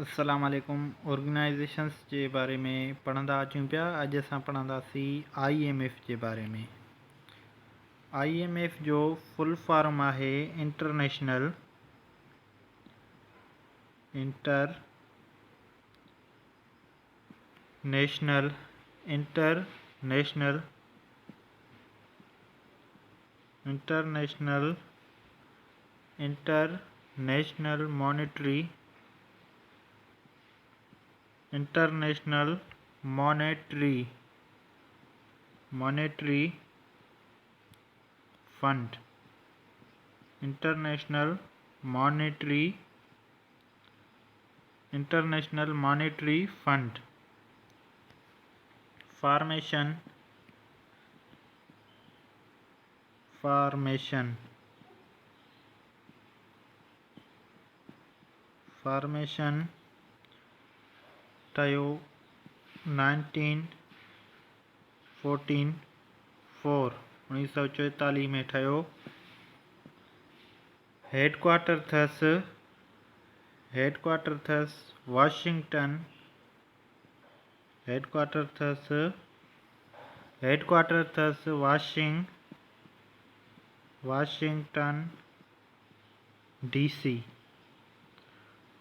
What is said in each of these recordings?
अस्सलाम वालेकुम। ऑर्गेनाइजेशंस के बारे में पढ़ंदा अचूं पिया। अॼु असां पढ़ंदासीं IMF जे बारे में। IMF जो फुल फॉर्म आहे international monetary fund. International monetary fund. Formation 1944 में ठहियो। हेडक्वार्टर अथसि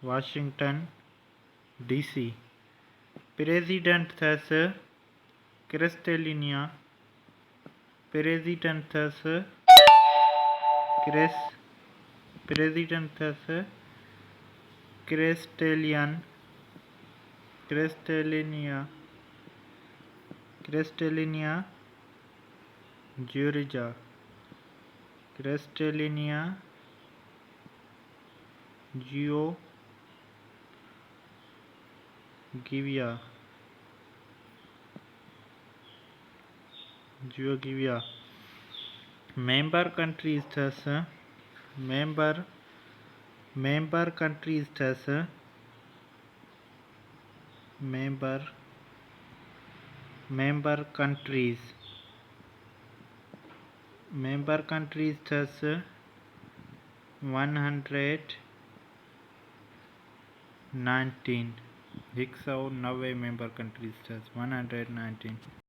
वाशिंगटन DC। प्रेसिडेंट अथसि क्रिस्टेलिनिया जियोगिविया। मेंबर कंट्रीज अथसि 119 मेंबर कंट्रीज अथसि 119।